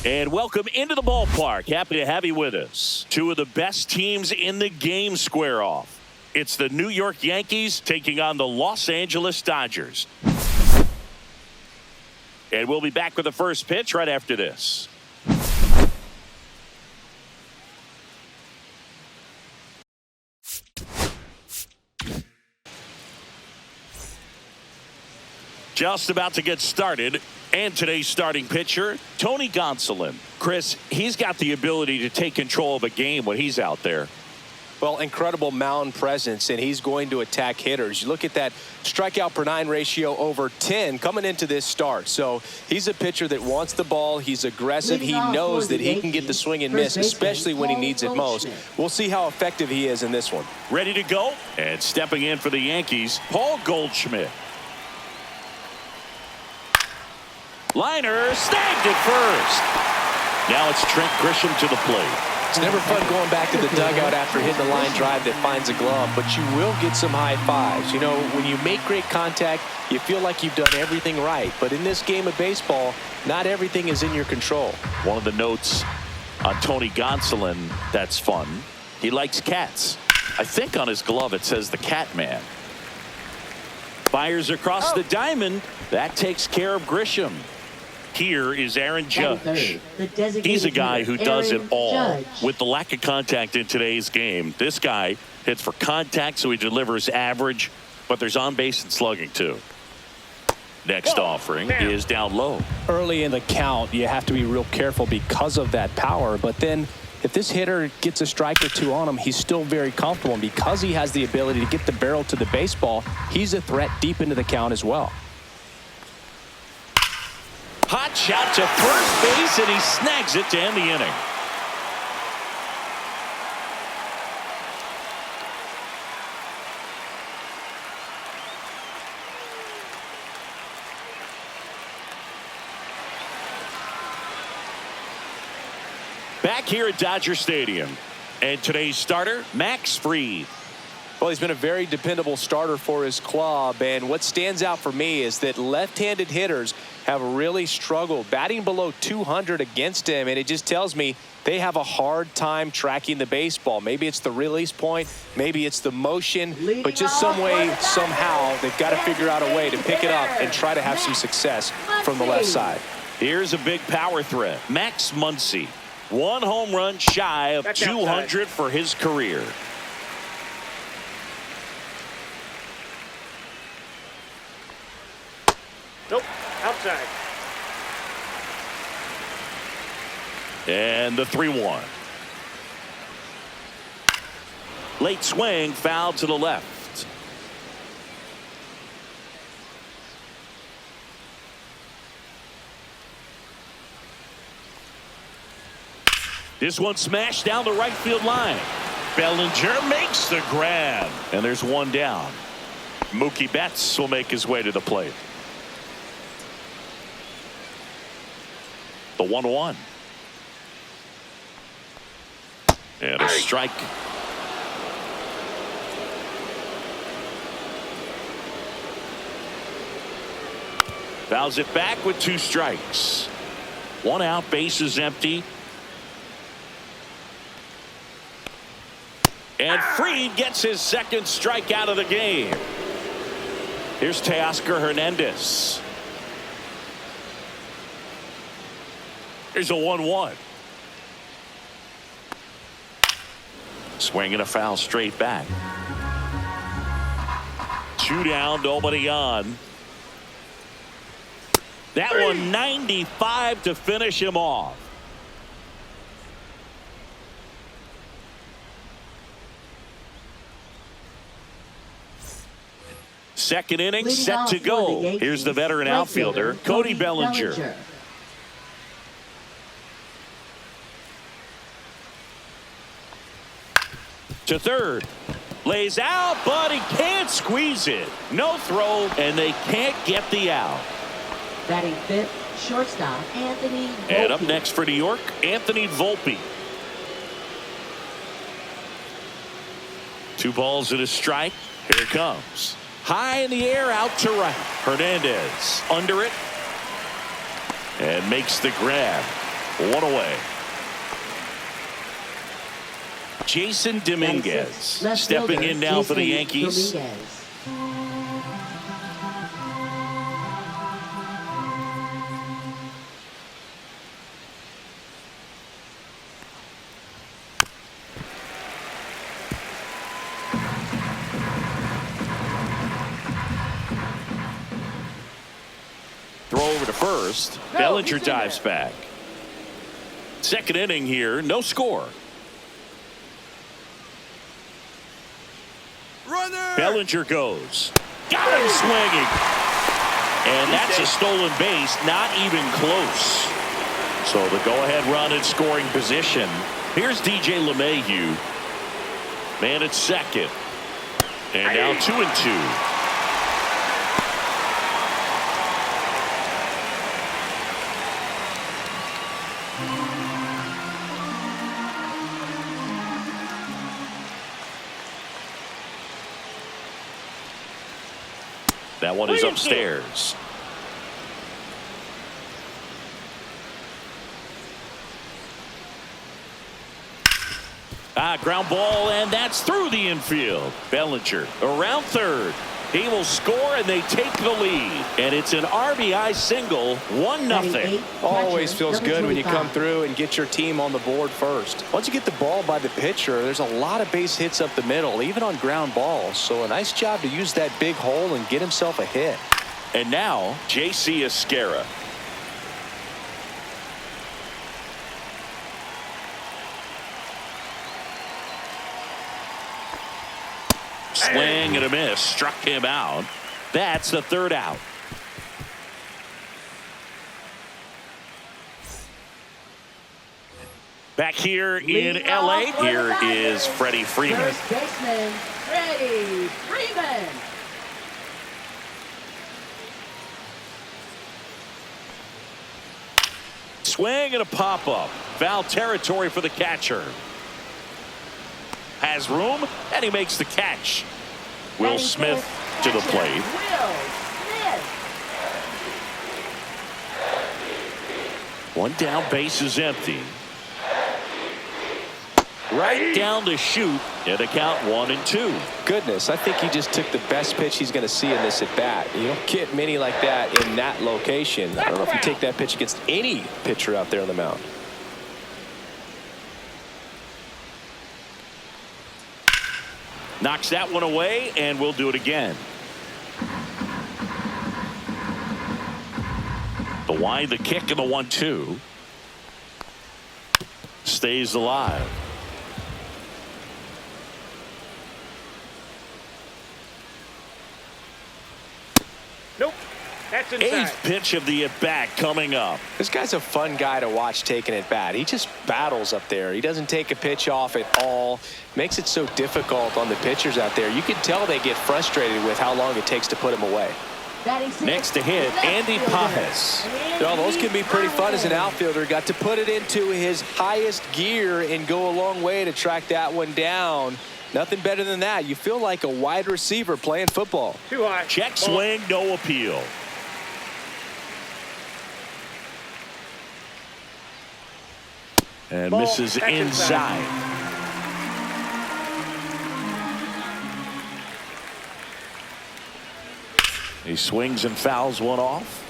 And welcome into the ballpark. Happy to have you with us. Two of the best teams in the game square off. It's the New York Yankees taking on the Los Angeles Dodgers. And we'll be back with the first pitch right after this. Just about to get started. And today's starting pitcher, Tony Gonsolin. Chris, he's got the ability to take control of a game when he's out there. Well, incredible mound presence, and he's going to attack hitters. You look at that strikeout per 9 ratio over 10 coming into this start. So he's a pitcher that wants the ball. He's aggressive. He knows that he can get the swing and miss, especially when he needs it most. We'll see how effective he is in this one. Ready to go? And stepping in for the Yankees, Paul Goldschmidt. Liner snagged at first. Now it's Trent Grisham to the plate. It's never fun going back to the dugout after hitting a line drive that finds a glove, but you will get some high fives. You know, when you make great contact, you feel like you've done everything right. But in this game of baseball, not everything is in your control. One of the notes on Tony Gonsolin that's fun, he likes cats. I think on his glove it says the Cat Man. Fires across the diamond. That takes care of Grisham. Here is Aaron Judge. He's a guy who does it all. With the lack of contact in today's game, this guy hits for contact, so he delivers average, but there's on base and slugging too. Next offering is down low. Early in the count, you have to be real careful because of that power, but then if this hitter gets a strike or two on him, he's still very comfortable, and because he has the ability to get the barrel to the baseball, he's a threat deep into the count as well. Hot shot to first base, and he snags it to end the inning. Back here at Dodger Stadium, and today's starter, Max Fried. Well, he's been a very dependable starter for his club, and what stands out for me is that left-handed hitters have really struggled batting below 200 against him, and it just tells me they have a hard time tracking the baseball. Maybe it's the release point, maybe it's the motion, but just some way, somehow, they've got to figure out a way to pick it up and try to have some success from the left side. Here's a big power threat, Max Muncy. One home run shy of 200 for his career. Nope, outside. And the 3-1. Late swing, foul to the left. This one smashed down the right field line. Bellinger makes the grab. And there's one down. Mookie Betts will make his way to the plate. The 1-1. And a strike. Fouls it back with 2 strikes. 1 out, bases empty. And Fried gets his second strikeout of the game. Here's Teoscar Hernandez. Here's a 1-1. Swinging a foul straight back. 2 down, nobody on. That one 95 to finish him off. Second inning set to go. Here's the veteran outfielder, Cody Bellinger. To third. Lays out, but he can't squeeze it. No throw, and they can't get the out. Batting fifth, shortstop Anthony Volpe. And up next for New York, Anthony Volpe. 2 balls and a strike. Here it comes. High in the air, out to right. Hernandez under it. And makes the grab. One away. Jason Dominguez stepping in now for the Yankees. Throw over to first. Bellinger dives back. Second inning here, no score. Bellinger goes. Got him swinging. And that's a stolen base, not even close. So the go-ahead run in scoring position. Here's DJ LeMahieu. Man at second. And now 2-2. That one is upstairs. Ground ball, and that's through the infield. Bellinger around third. He will score, and they take the lead. And it's an RBI single, 1-0. Always feels good when you come through and get your team on the board first. Once you get the ball by the pitcher, there's a lot of base hits up the middle, even on ground balls. So a nice job to use that big hole and get himself a hit. And now, J.C. Esquera. Swing and a miss. Struck him out. That's the third out. Back here in L.A., here is Freddie Freeman. First baseman, Freddie Freeman. Swing and a pop-up. Foul territory for the catcher. Has room, and he makes the catch. Will Smith to the plate. Will Smith. One down, base is empty. Right down to shoot, and a count 1-2. Goodness, I think he just took the best pitch he's going to see in this at bat. You don't get many like that in that location. I don't know if you take that pitch against any pitcher out there on the mound. Knocks that one away, and we'll do it again. The wind, the kick, and the 1-2. Stays alive. Nope. That's inside. Eighth pitch of the at-bat coming up. This guy's a fun guy to watch taking at bat. He just battles up there. He doesn't take a pitch off at all. Makes it so difficult on the pitchers out there. You can tell they get frustrated with how long it takes to put him away. Next to hit, Andy Pajes. Well, those can be pretty fun as an outfielder. Got to put it into his highest gear and go a long way to track that one down. Nothing better than that. You feel like a wide receiver playing football. Too high. Check swing, no appeal. And misses inside. He swings and fouls one off.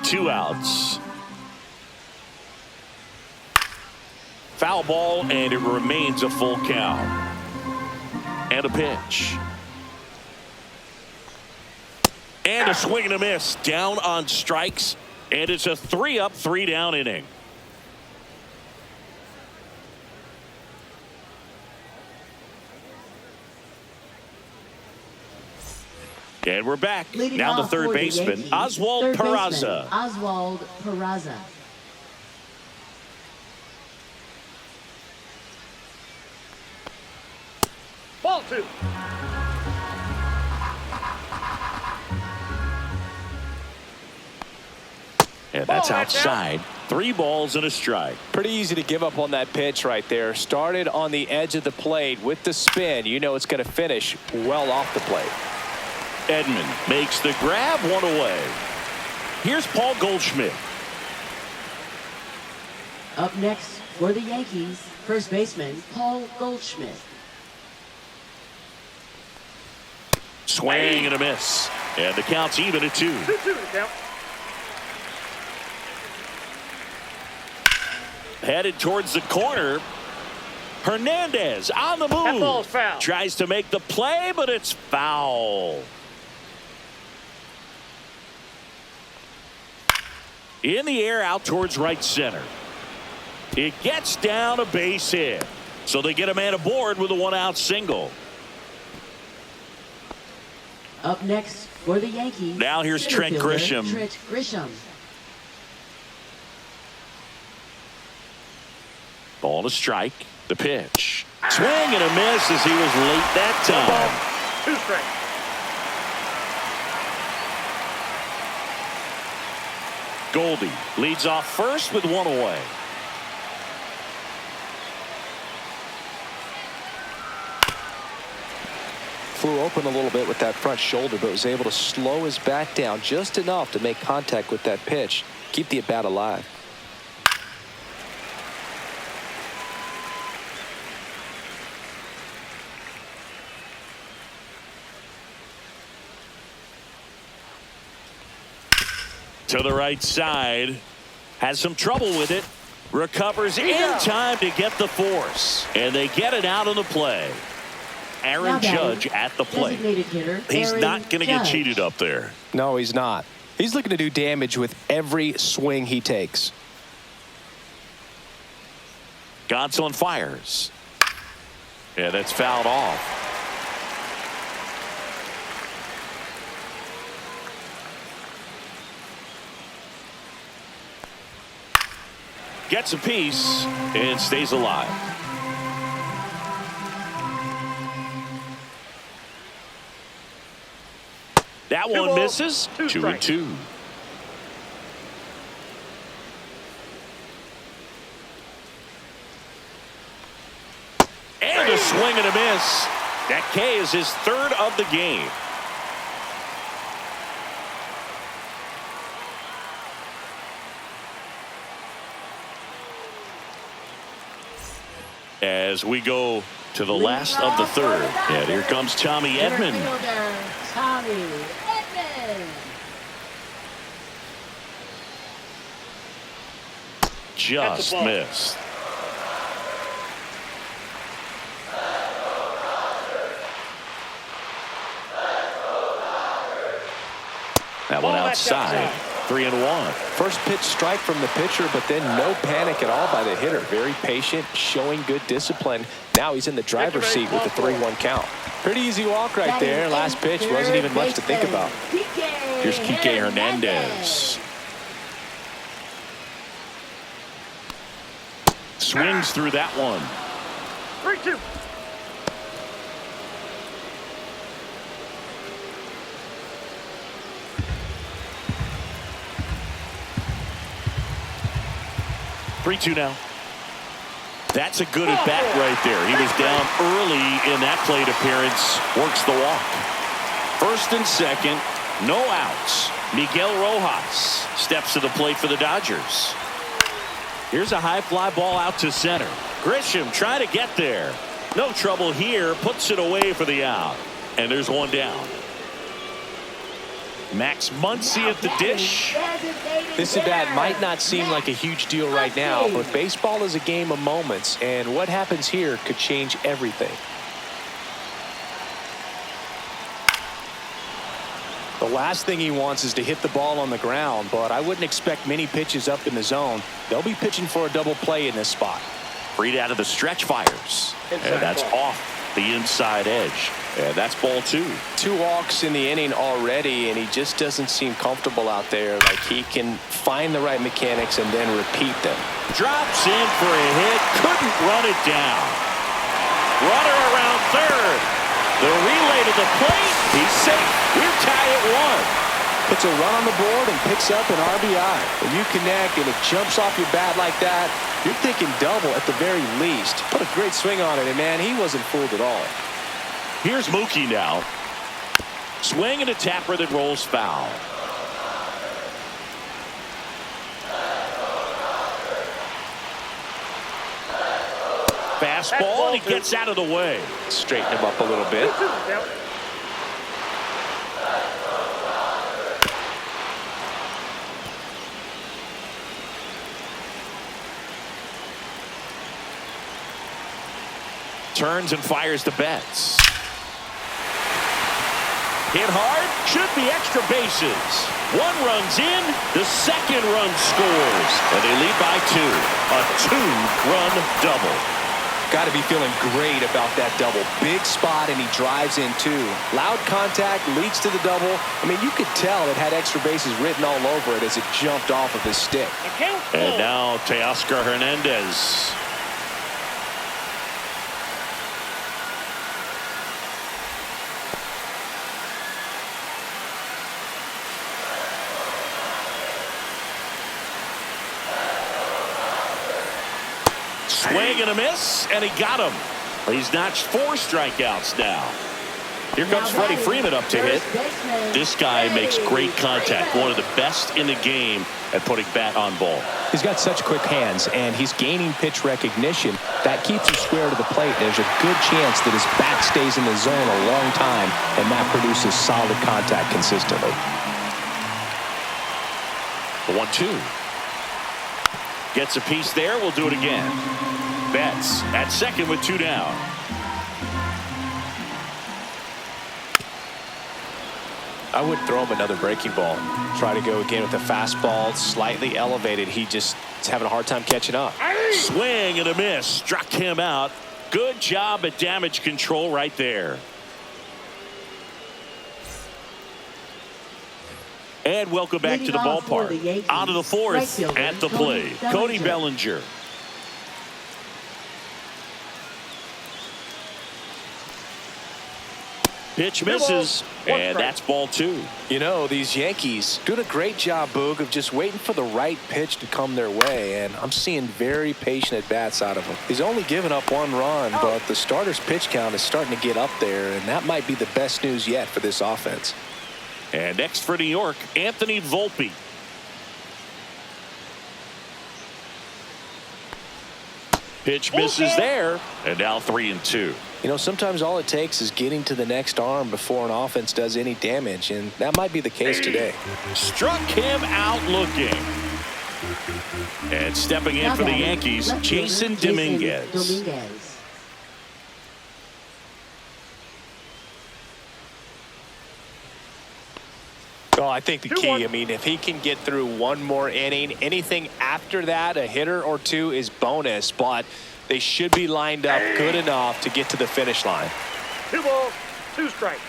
2 outs. Foul ball, and it remains a full count. And a pitch. And a swing and a miss. Down on strikes. And it's a 3-up, 3-down inning. And we're back. Now the third baseman, Oswald Peraza. Oswald Peraza. Ball 2. And that's outside. 3 balls and a strike. Pretty easy to give up on that pitch right there. Started on the edge of the plate with the spin. You know it's going to finish well off the plate. Edman makes the grab, 1 away. Here's Paul Goldschmidt. Up next for the Yankees, first baseman Paul Goldschmidt. Swing and a miss. And the count's even at 2. 2-2 count. Headed towards the corner. Hernandez on the move. That ball's foul. Tries to make the play, but it's foul. In the air out towards right center. It gets down a base hit. So they get a man aboard with a 1-out single. Up next for the Yankees. Now here's Trent center fielder Grisham. Trent Grisham. Ball to strike. The pitch. Swing and a miss as he was late that time. 2 strikes. Goldie leads off first with 1 away. Flew open a little bit with that front shoulder, but was able to slow his bat down just enough to make contact with that pitch. Keep the at-bat alive. To the right side. Has some trouble with it. Recovers in time to get the force. And they get it out of the play. Aaron Judge at the plate. He's not going to get cheated up there. No, he's not. He's looking to do damage with every swing he takes. Gonsolin fires. Yeah, that's fouled off. Gets a piece and stays alive. That one misses. 2-2. And a swing and a miss. That K is his 3rd of the game. As we go to the last of the 3rd. And here comes Tommy Edman. Tommy Edman. Just missed. That one outside. 3-1. First pitch strike from the pitcher, but then no panic at all by the hitter. Very patient, showing good discipline. Now he's in the driver's seat with the 3-1 count. Pretty easy walk right there. Last pitch wasn't even much to think about. Here's Kike Hernandez. Swings through that one. 3-2. Now. That's a good at bat right there. He was down early in that plate appearance. Works the walk. 1st and 2nd. No outs. Miguel Rojas steps to the plate for the Dodgers. Here's a high fly ball out to center. Grisham trying to get there. No trouble here. Puts it away for the out. And there's one down. Max Muncy at the dish. This at bat might not seem like a huge deal right now, but baseball is a game of moments, and what happens here could change everything. The last thing he wants is to hit the ball on the ground, but I wouldn't expect many pitches up in the zone. They'll be pitching for a double play in this spot. Freed out of the stretch, fires. And that's off the inside edge. And that's ball 2. 2 walks in the inning already, and he just doesn't seem comfortable out there. Like he can find the right mechanics and then repeat them. Drops in for a hit. Couldn't run it down. Runner around 3rd. The relay to the plate. He's safe. We're tied at 1. Puts a run on the board and picks up an RBI. When you connect and it jumps off your bat like that, you're thinking double at the very least. Put a great swing on it, and man, he wasn't fooled at all. Here's Mookie now. Swing and a tapper that rolls foul. Fastball, and he gets out of the way. Straighten him up a little bit. 2 down. Turns and fires to Betts. Hit hard, should be extra bases. 1 run's in, the second run scores, and they lead by 2. A 2-run double. Got to be feeling great about that double. Big spot, and he drives in 2. Loud contact leads to the double. I mean, you could tell it had extra bases written all over it as it jumped off of his stick. And now Teoscar Hernandez. Swing and a miss, and he got him. He's notched 4 strikeouts now. Here comes Freddie Freeman up to hit. This guy makes great contact. One of the best in the game at putting bat on ball. He's got such quick hands, and he's gaining pitch recognition. That keeps him square to the plate. There's a good chance that his bat stays in the zone a long time, and that produces solid contact consistently. The 1-2. Gets a piece there. We'll do it again. Betts at second with 2 down. I would throw him another breaking ball. Try to go again with the fastball, slightly elevated. He just is having a hard time catching up. Swing and a miss. Struck him out. Good job at damage control right there. And welcome back to the ballpark. Out of the 4th at the plate, Cody Bellinger. Pitch misses, and that's ball 2. You know, these Yankees doing a great job, Boog, of just waiting for the right pitch to come their way, and I'm seeing very patient at-bats out of him. He's only given up 1 run, but the starter's pitch count is starting to get up there, and that might be the best news yet for this offense. And next for New York, Anthony Volpe. Pitch misses there, and now 3-2. You know, sometimes all it takes is getting to the next arm before an offense does any damage, and that might be the case today. Struck him out looking. And stepping in for the Yankees, Jason Dominguez. Well, I think the key, I mean, if he can get through 1 more inning, anything after that, a hitter or 2 is bonus, but they should be lined up good enough to get to the finish line. 2 balls, 2 strikes.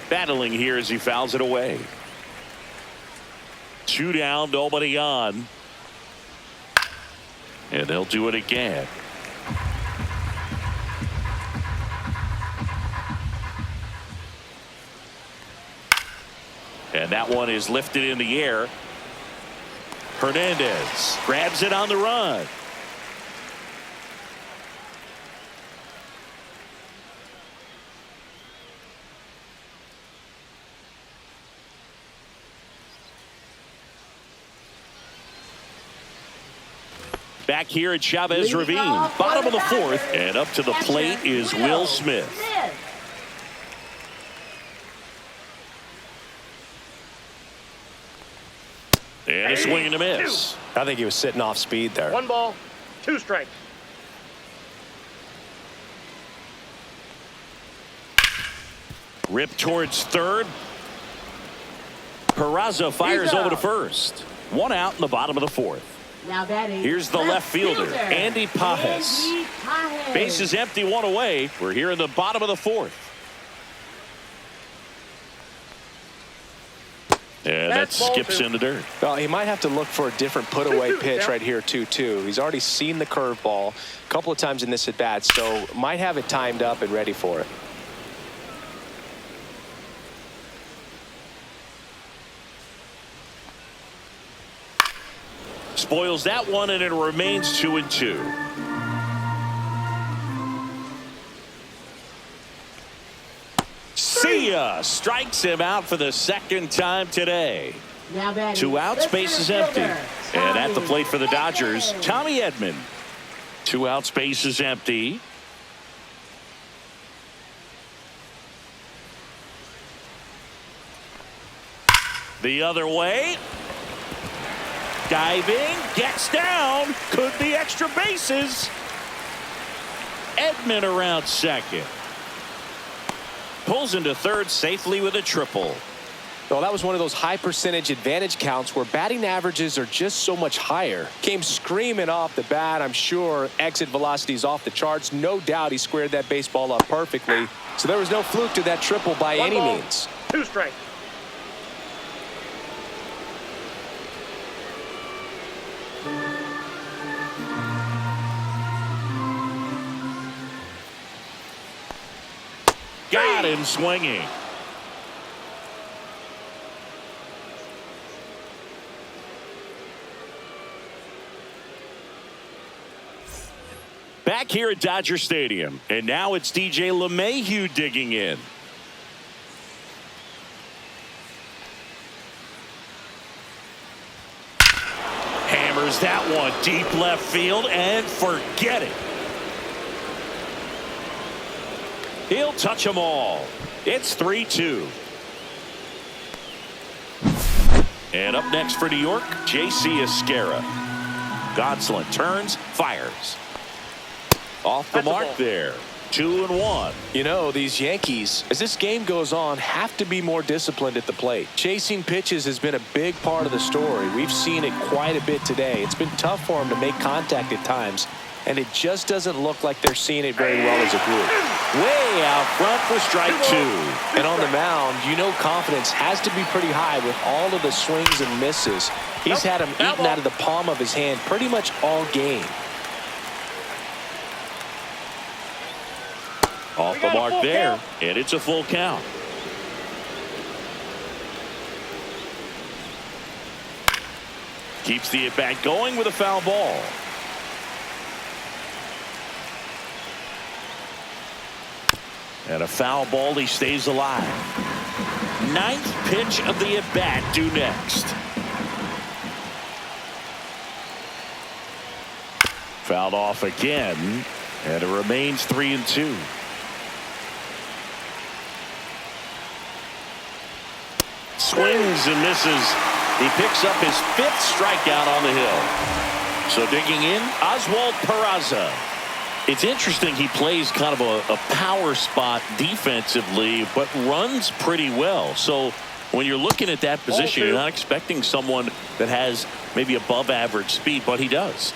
Battling here as he fouls it away. 2 down, nobody on. And they'll do it again. And that one is lifted in the air. Hernandez grabs it on the run. Back here at Chavez Ravine, bottom of the 4th, and up to the plate is Will Smith. And a swing and a miss. I think he was sitting off speed there. 1 ball, 2 strikes. Rip towards third. Peraza fires over to first. 1 out in the bottom of the 4th. Now batting. Here's the left fielder, Andy Pajes. Base is empty, 1 away. We're here in the bottom of the 4th. And that skips in the dirt. Well, he might have to look for a different put-away pitch right here, 2-2. He's already seen the curveball a couple of times in this at-bat, so might have it timed up and ready for it. Spoils that one, and it remains 2-2. See ya. Strikes him out for the 2nd time today. Now batting, 2 outs, base is empty. And at the plate for the Dodgers, Tommy Edman. 2 outs, base is empty. The other way. Diving, gets down, could be extra bases. Edman around second. Pulls into third safely with a triple. Well, that was one of those high percentage advantage counts where batting averages are just so much higher. Came screaming off the bat, I'm sure. Exit velocity's off the charts. No doubt he squared that baseball up perfectly. So there was no fluke to that triple by any means. 2 strikes. Got him swinging. Back here at Dodger Stadium, and now it's DJ LeMahieu digging in. Hammers that one deep left field and forget it. He'll touch them all. It's 3-2. And up next for New York, J.C. Esquera. Gonsolin turns, fires. Off the mark there. 2-1. You know, these Yankees, as this game goes on, have to be more disciplined at the plate. Chasing pitches has been a big part of the story. We've seen it quite a bit today. It's been tough for them to make contact at times, and it just doesn't look like they're seeing it very well as a group. Way out front for strike 2. And on the mound, you know confidence has to be pretty high with all of the swings and misses. He's had them eaten out of the palm of his hand pretty much all game. Off the mark there, and it's a full count. Keeps the at-bat going with a foul ball. And a foul ball, he stays alive. 9th pitch of the at-bat due next. Fouled off again, and it remains 3-2. Swings and misses. He picks up his 5th strikeout on the hill. So digging in, Oswald Peraza. It's interesting he plays kind of a power spot defensively, but runs pretty well. So when you're looking at that position, you're not expecting someone that has maybe above average speed, but he does.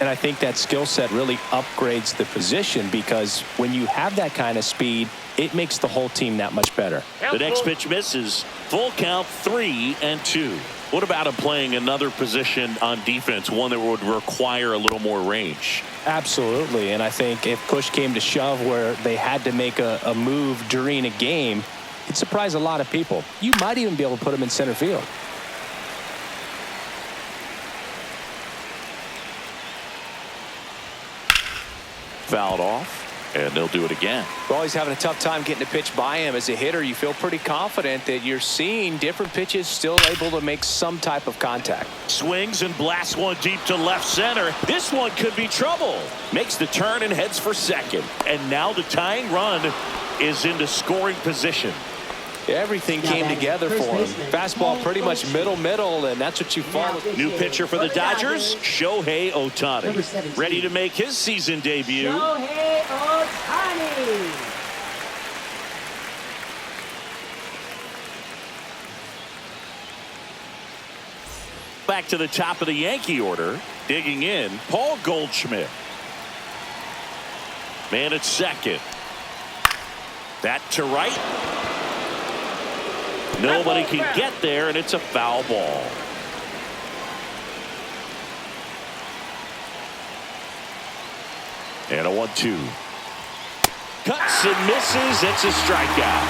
And I think that skill set really upgrades the position, because when you have that kind of speed, it makes the whole team that much better. The next pitch misses. Full count, 3-2. What about him playing another position on defense, one that would require a little more range? Absolutely. And I think if push came to shove where they had to make a move during a game, it'd surprise a lot of people. You might even be able to put him in center field. Fouled off. And they'll do it again. Well, he's having a tough time getting a pitch by him. As a hitter, you feel pretty confident that you're seeing different pitches still able to make some type of contact. Swings and blasts one deep to left center. This one could be trouble. Makes the turn and heads for second. And now the tying run is into scoring position. Everything came together for him. Fastball pretty much middle, and that's what you follow. New pitcher for the Dodgers, Shohei Ohtani. Ready to make his season debut. Shohei Ohtani. Back to the top of the Yankee order. Digging in, Paul Goldschmidt. Man at second. That to right. Nobody can get there, and it's a foul ball. And a 1-2. Cuts and misses. It's a strikeout.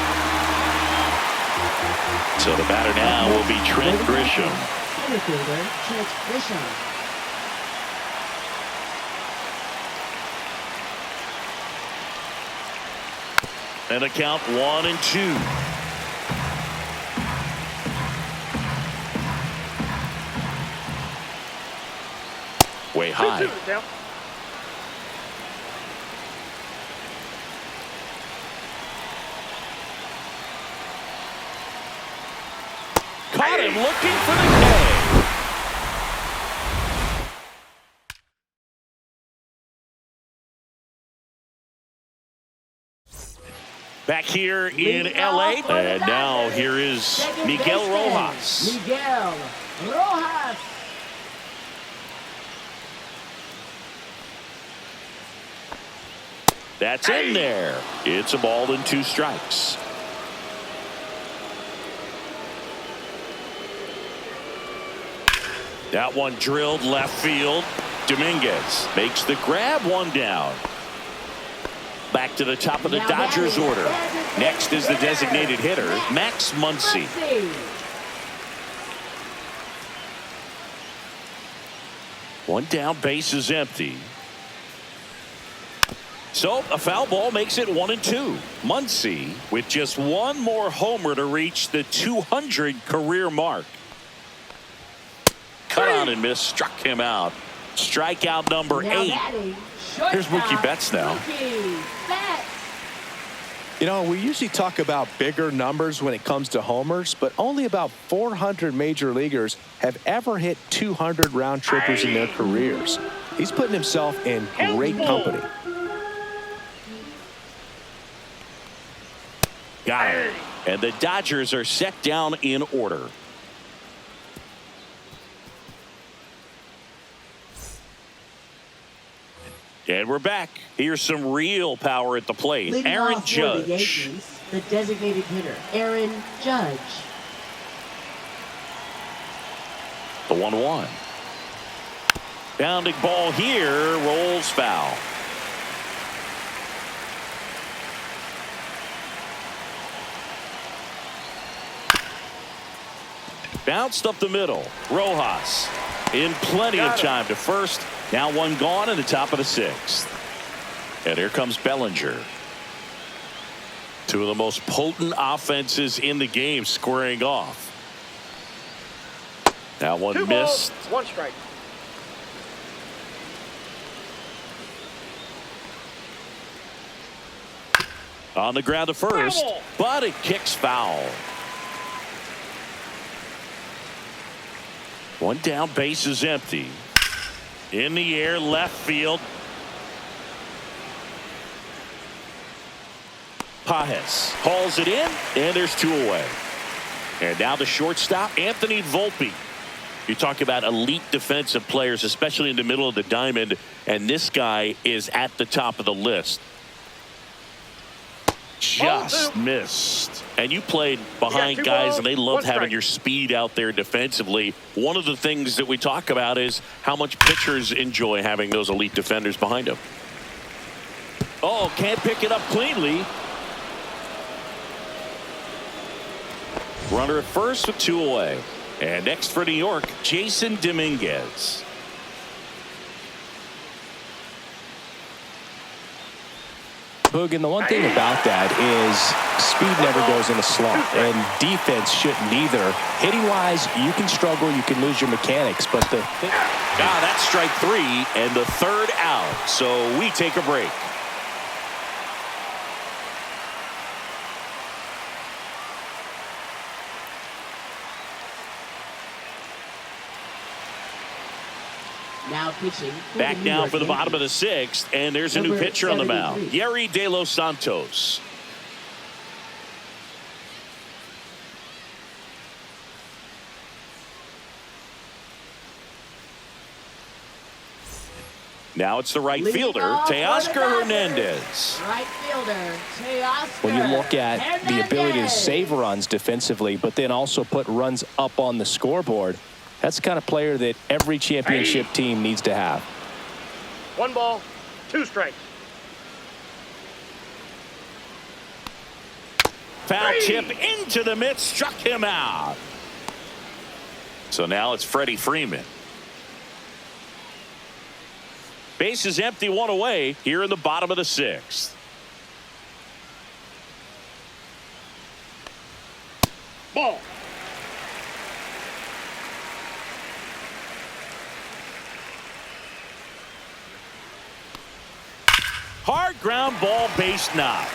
So the batter now will be Trent Grisham. Center fielder, Trent Grisham. And a count 1-2. Way high. 2-2 the count. Caught him looking for the K. Back here in LA. And now here is Miguel Rojas. Miguel Rojas. That's in there. It's a ball and 2 strikes. That one drilled left field. Dominguez makes the grab, 1 down. Back to the top of the Dodgers order. Next is the designated hitter, Max Muncy. 1 down, base is empty. So a foul ball makes it 1-2. Muncy with just 1 more homer to reach the 200 career mark. Cut on and miss, struck him out. Strikeout number 8. Here's Mookie Betts now. You know, we usually talk about bigger numbers when it comes to homers, but only about 400 major leaguers have ever hit 200 round trippers in their careers. He's putting himself in great company. Got it. And the Dodgers are set down in order. And we're back. Here's some real power at the plate. Leading Aaron off for Judge. the Yankees, the designated hitter, Aaron Judge. The 1-1. Bounding ball here, rolls foul. Bounced up the middle. Rojas in plenty of time to first. Now 1 gone in the top of the 6th. And here comes Bellinger. 2 of the most potent offenses in the game squaring off. That one 2 missed. balls, 1 strike. On the ground to first, Foul. but it kicks foul. 1 down, base is empty. In the air, left field. Pajes hauls it in, and there's 2 away. And now the shortstop, Anthony Volpe. You talk about elite defensive players, especially in the middle of the diamond, and this guy is at the top of the list. Just missed. And you played behind guys, and they love having your speed out there defensively. One of the things that we talk about is how much pitchers enjoy having those elite defenders behind them. Oh, can't pick it up cleanly. Runner at first with 2 away. And next for New York, Jason Dominguez. Boog, and the one thing about that is speed never goes in a slump, and defense shouldn't either. Hitting-wise, you can struggle, you can lose your mechanics, but that's strike 3 and the 3rd out. So we take a break. Now pitching. Back now for the bottom of the 6th, and there's a new pitcher on the mound, Yerry De Los Santos. Now it's the right fielder, Teoscar Hernandez. Right fielder, Teoscar. when you look at the ability to save runs defensively, but then also put runs up on the scoreboard, that's the kind of player that every championship team needs to have. 1 ball, 2 strikes. Foul tip into the mitt, struck him out. So now it's Freddie Freeman. Base is empty, 1 away here in the bottom of the 6th. Ball. Hard ground ball, base knock.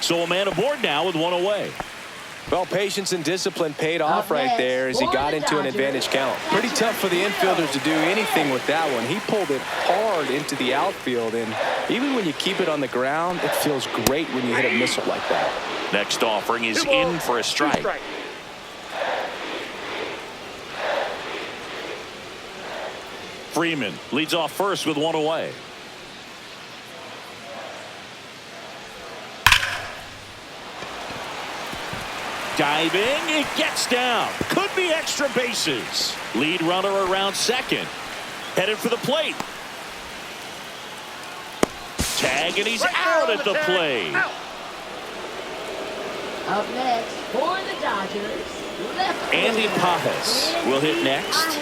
So a man aboard now with one away. Well, patience and discipline paid off right there as he got into an advantage count. Pretty tough for the infielders to do anything with that one. He pulled it hard into the outfield, and even when you keep it on the ground, it feels great when you hit a missile like that. Next offering is in for a strike. Freeman leads off first with one away. Diving, it gets down. Could be extra bases. Lead runner around second. Headed for the plate. Tag, and he's out at the plate. Up next for the Dodgers, left Andy Pajas will hit next.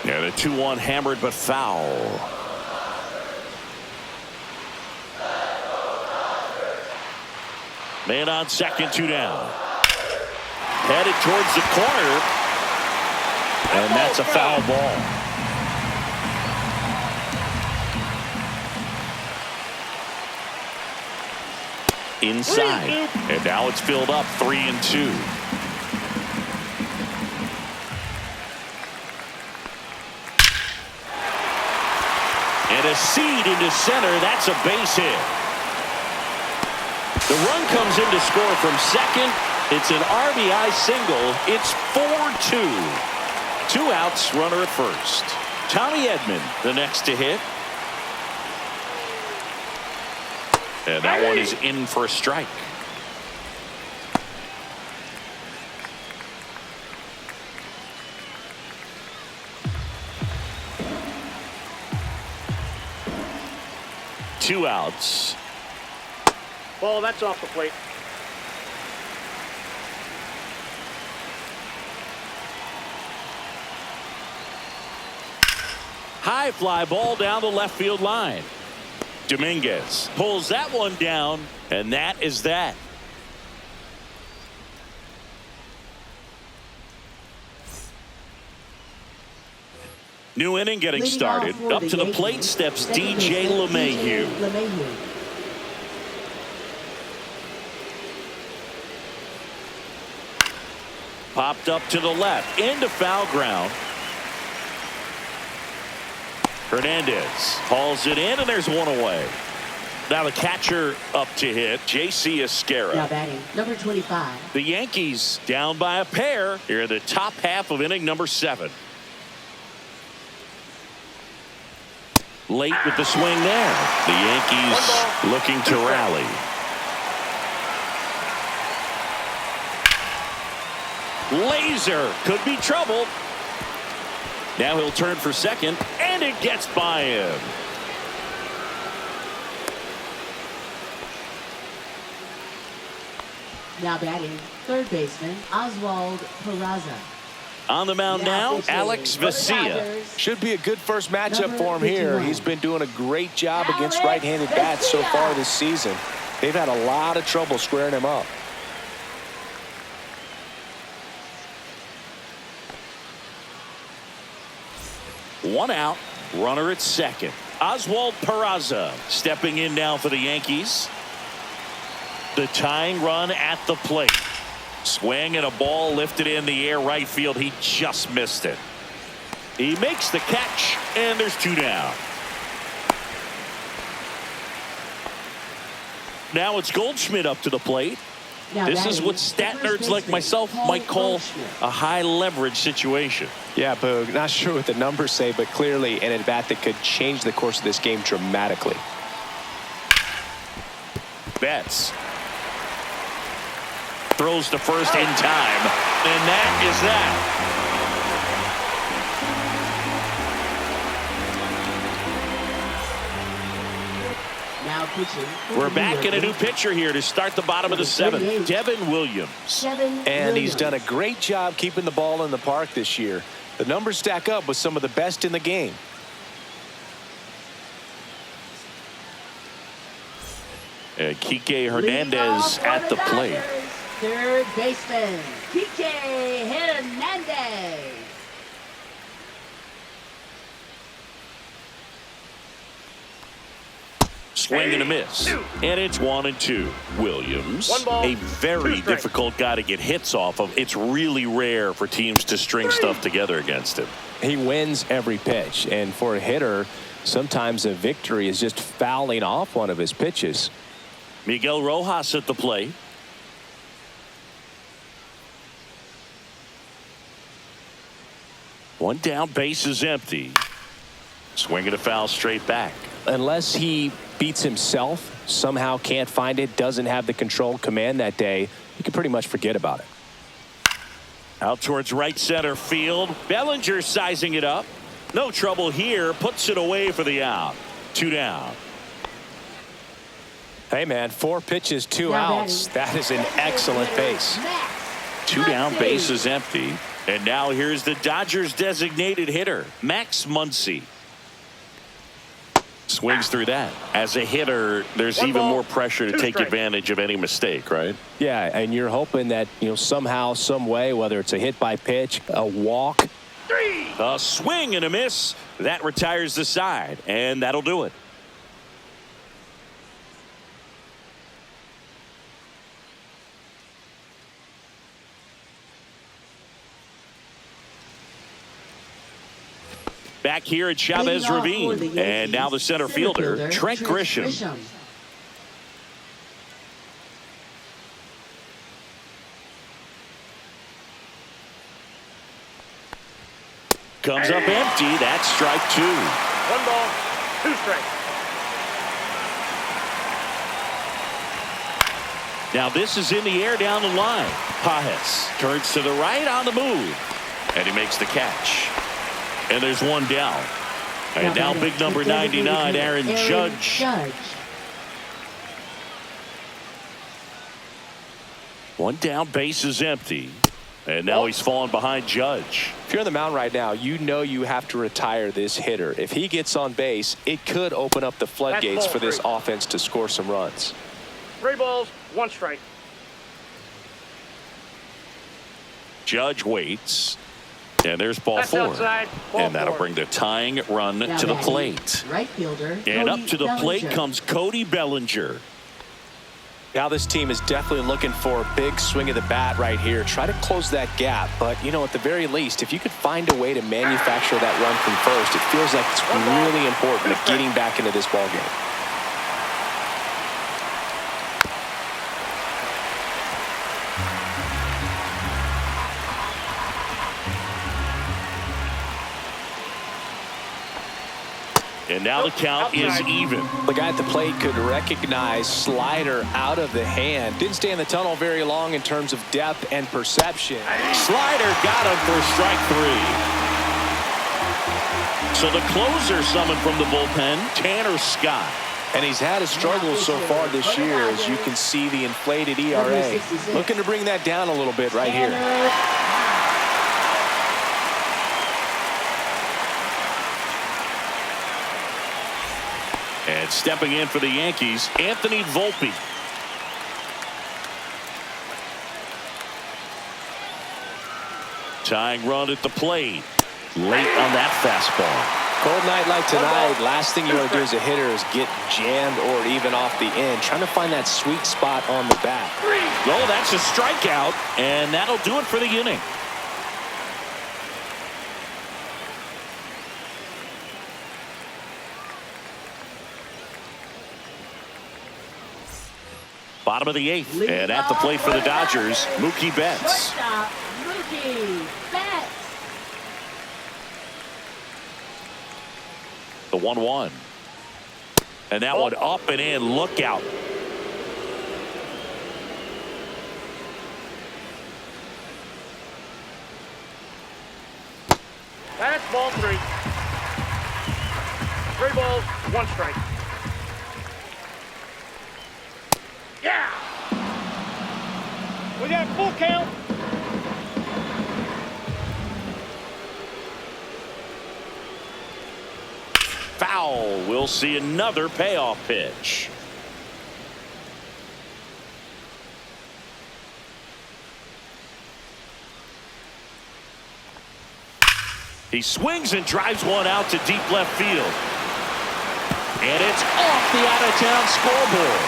And a 2-1 hammered but foul. Man on second, 2 down. Headed towards the corner. And that's a foul ball. Inside. And now it's filled up 3-2. And a seed into center. That's a base hit. The run comes in to score from second. It's an RBI single. It's 4-2. 2 outs, runner at first. Tommy Edman, the next to hit. And that one is in for a strike. Two outs. Ball, that's off the plate. High fly ball down the left field line. Dominguez pulls that one down, and that is that. New inning getting started. Up to the plate steps DJ LeMahieu. Popped up to the left into foul ground. Hernandez hauls it in, and there's one away. Now the catcher up to hit, J.C. Esquera. Now batting, number 25. The Yankees down by a pair here in the top half of inning number 7. Late with the swing there. The Yankees looking to rally. Laser could be trouble. Now he'll turn for second, and it gets by him. Now batting, third baseman Oswald Peraza. On the mound now, Alex Vesia. Should be a good first matchup for him here. He's been doing a great job against right-handed bats so far this season. They've had a lot of trouble squaring him up. One out, runner at second. Oswald Peraza stepping in now for the Yankees. The tying run at the plate. Swing and a ball lifted in the air right field. He just missed it. He makes the catch, and there's 2 down. Now it's Goldschmidt up to the plate. This is what stat nerds like myself might call a high leverage situation. Yeah, Boog, not sure what the numbers say, but clearly an at-bat that could change the course of this game dramatically. Betts throws to first in time, and that is that. Now pitching. We're back in a new pitcher here to start the bottom of the 7th. Devin Williams. And he's done a great job keeping the ball in the park this year. The numbers stack up with some of the best in the game. Kike Hernandez at the plate. Third baseman, PK Hernandez. Swing and a miss. And it's 1-2. Williams, a very difficult guy to get hits off of. It's really rare for teams to string stuff together against him. He wins every pitch, and for a hitter, sometimes a victory is just fouling off one of his pitches. Miguel Rojas at the plate. One down, base is empty. Swing and a foul straight back. Unless he beats himself, somehow can't find it, doesn't have the controlled command that day, you can pretty much forget about it. Out towards right center field. Bellinger sizing it up. No trouble here. Puts it away for the out. 2 down. Hey, man, 4 pitches, 2 outs. That is an excellent base. 2 down, base is empty. And now here's the Dodgers designated hitter, Max Muncy. Swings through that. As a hitter, there's even more pressure to take advantage of any mistake, right? Yeah, and you're hoping that, somehow, some way, whether it's a hit by pitch, a walk. A swing and a miss. That retires the side, and that'll do it. Back here at Chavez Ravine. And now the center fielder, Trent Grisham. Comes up empty. That's strike 2. 1 ball, 2 strikes. Now this is in the air down the line. Pajes turns to the right on the move. And he makes the catch. And there's 1 down. And now big number 99, Aaron Judge. 1 down, base is empty. And now he's falling behind Judge. If you're on the mound right now, you have to retire this hitter. If he gets on base, it could open up the floodgates for this offense to score some runs. 3 balls, 1 strike. Judge waits. And there's ball That's 4. Outside, ball and that'll 4. bring the tying run to the plate. Right fielder, And up to the plate Bellinger. comes Cody Bellinger. Now this team is definitely looking for a big swing of the bat right here. Try to close that gap. But, at the very least, if you could find a way to manufacture that run from first, it feels like it's really important of getting back into this ball game. And now the count is even. The guy at the plate could recognize slider out of the hand. Didn't stay in the tunnel very long in terms of depth and perception. Slider got him for strike 3. So the closer summoned from the bullpen, Tanner Scott. And he's had a struggle so far this year, as you can see the inflated ERA. Looking to bring that down a little bit right here. And stepping in for the Yankees, Anthony Volpe. Tying run at the plate. Late on that fastball. Cold night like tonight, last thing you want to do as a hitter is get jammed or even off the end. Trying to find that sweet spot on the bat. Oh, that's a strikeout, and that'll do it for the inning. Bottom of the 8th, and at the plate for the Dodgers, Mookie Betts. Shortstop, Mookie Betts. The 1-1. And that one up and in. Look out. That's ball 3. 3 balls, 1 strike. Yeah! We got full count. Foul. We'll see another payoff pitch. He swings and drives one out to deep left field. And it's off the out-of-town scoreboard.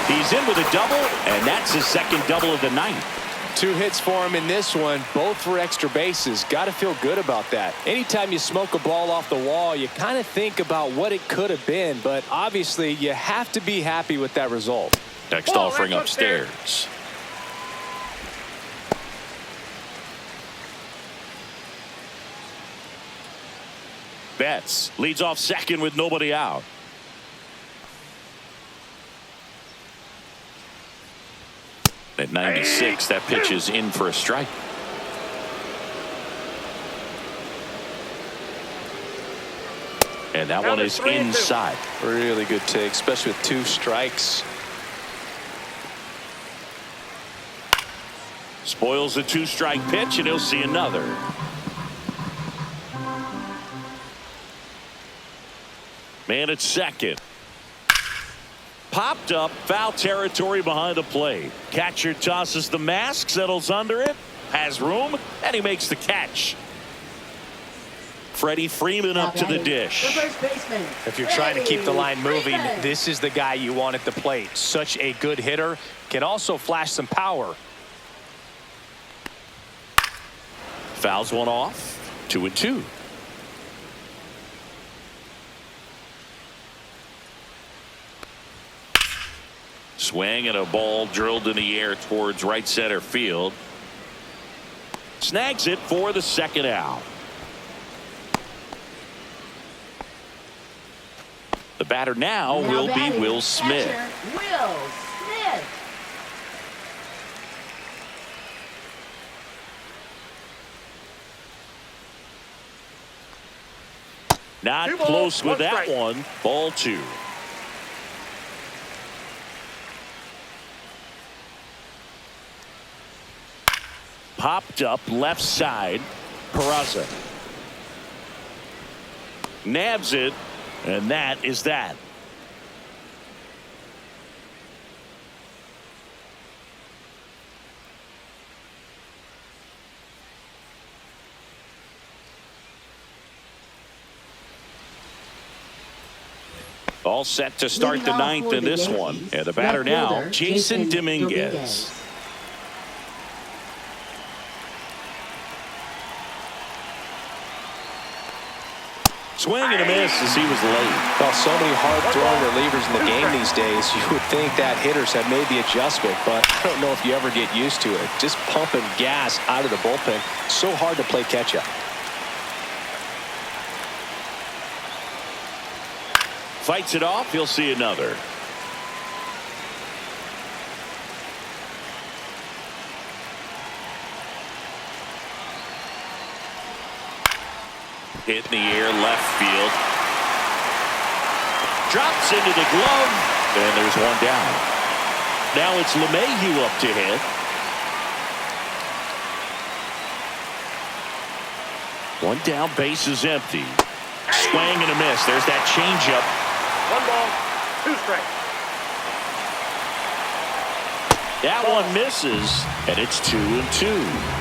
He's in with a double, and that's his second double of the night. 2 hits for him in this one, both for extra bases. Got to feel good about that. Anytime you smoke a ball off the wall, you kind of think about what it could have been, but obviously you have to be happy with that result. Next offering upstairs. Betts leads off second with nobody out. At 96, that pitch is in for a strike. And that one is inside. Really good take, especially with 2 strikes. Spoils the 2-strike pitch, and he'll see another. Man at second. Popped up, foul territory behind the plate. Catcher tosses the mask, settles under it, has room, and he makes the catch. Freddie Freeman up to the dish. If you're trying to keep the line moving, this is the guy you want at the plate. Such a good hitter. Can also flash some power. Fouls one off. 2-2. Swing and a ball drilled in the air towards right center field. Snags it for the second out. The batter now will be Will Smith. Not close with that one. Ball 2. Popped up left side. Peraza nabs it, and that is that. All set to start the ninth in this one. And the batter now, Jason Dominguez. Swing and a miss as he was late. Well, so many hard-throwing relievers in the game these days. You would think that hitters have made the adjustment, but I don't know if you ever get used to it. Just pumping gas out of the bullpen. So hard to play catch-up. Fights it off. He'll see another. Hit in the air left field. Drops into the glove. And there's one down. Now it's LeMahieu up to hit. One down, base is empty. Swing and a miss. There's that changeup. 1 ball, 2 strikes. That one misses, and it's 2-2.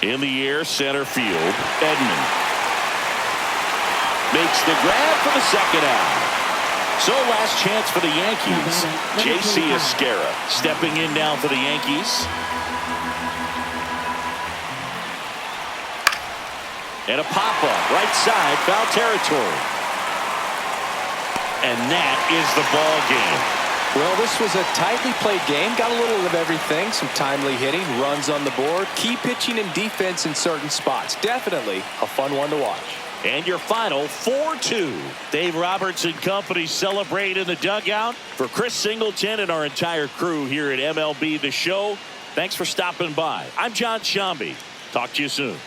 In the air, center field. Edman makes the grab for the second out. So last chance for the Yankees. J.C. Esquera stepping in now for the Yankees. And a pop-up right side, foul territory. And that is the ball game. Well, this was a tightly played game. Got a little of everything. Some timely hitting, runs on the board, key pitching and defense in certain spots. Definitely a fun one to watch. And your final 4-2. Dave Roberts and company celebrate in the dugout. For Chris Singleton and our entire crew here at MLB The Show, thanks for stopping by. I'm John Shambi. Talk to you soon.